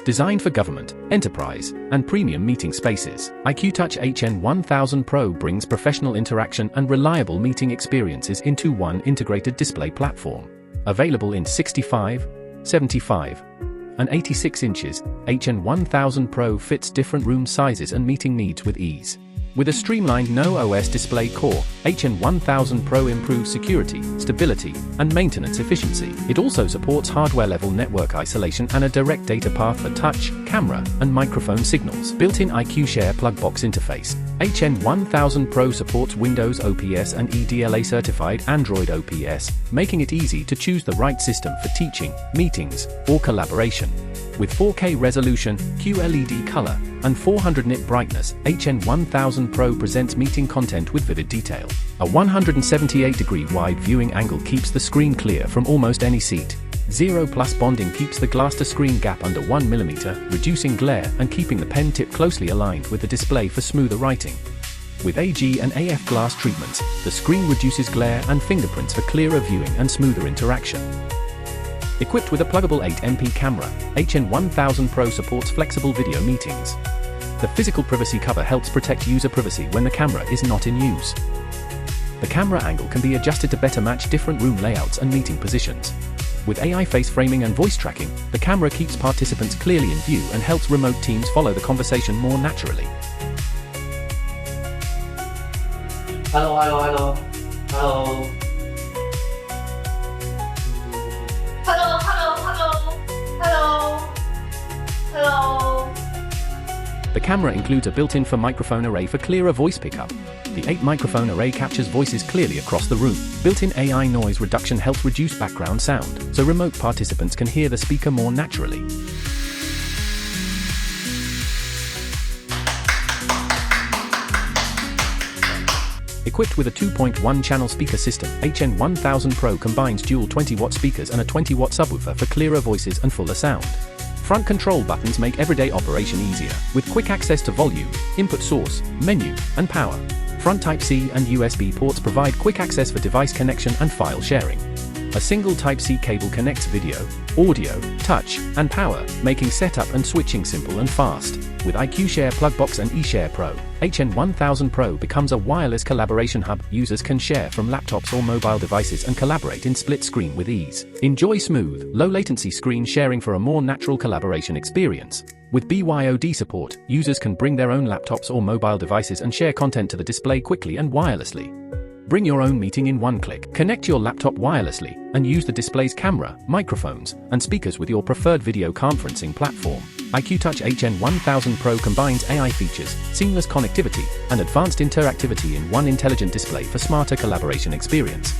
Designed for government, enterprise, and premium meeting spaces, IQTouch HN1000 Pro brings professional interaction and reliable meeting experiences into one integrated display platform. Available in 65, 75, and 86 inches, HN1000 Pro fits different room sizes and meeting needs with ease. With a streamlined no-OS display core, HN1000 Pro improves security, stability, and maintenance efficiency. It also supports hardware-level network isolation and a direct data path for touch, camera, and microphone signals. Built-in IQ Share plug box interface. HN1000 Pro supports Windows OPS and EDLA-certified Android OPS, making it easy to choose the right system for teaching, meetings, or collaboration. With 4K resolution, QLED color, and 400 nit brightness, HN1000 Pro presents meeting content with vivid detail. A 178-degree wide viewing angle keeps the screen clear from almost any seat. 0+ bonding keeps the glass-to-screen gap under 1 mm, reducing glare and keeping the pen tip closely aligned with the display for smoother writing. With AG and AF glass treatments, the screen reduces glare and fingerprints for clearer viewing and smoother interaction. Equipped with a pluggable 8MP camera, HN1000 Pro supports flexible video meetings. The physical privacy cover helps protect user privacy when the camera is not in use. The camera angle can be adjusted to better match different room layouts and meeting positions. With AI face framing and voice tracking, the camera keeps participants clearly in view and helps remote teams follow the conversation more naturally. Hello. The camera includes a built-in microphone array for clearer voice pickup. The 8-microphone array captures voices clearly across the room. Built-in AI noise reduction helps reduce background sound, so remote participants can hear the speaker more naturally. Equipped with a 2.1-channel speaker system, HN1000 Pro combines dual 20-watt speakers and a 20-watt subwoofer for clearer voices and fuller sound. Front control buttons make everyday operation easier, with quick access to volume, input source, menu, and power. Front Type-C and USB ports provide quick access for device connection and file sharing. A single Type-C cable connects video, audio, touch, and power, making setup and switching simple and fast. With IQ Share plug box and eShare Pro, HN1000 Pro becomes a wireless collaboration hub. Users can share from laptops or mobile devices and collaborate in split screen with ease. Enjoy smooth, low-latency screen sharing for a more natural collaboration experience. With BYOD support, users can bring their own laptops or mobile devices and share content to the display quickly and wirelessly. Bring your own meeting in one click. Connect your laptop wirelessly and use the display's camera, microphones, and speakers with your preferred video conferencing platform. IQTouch HN1000 Pro combines AI features, seamless connectivity, and advanced interactivity in one intelligent display for smarter collaboration experience.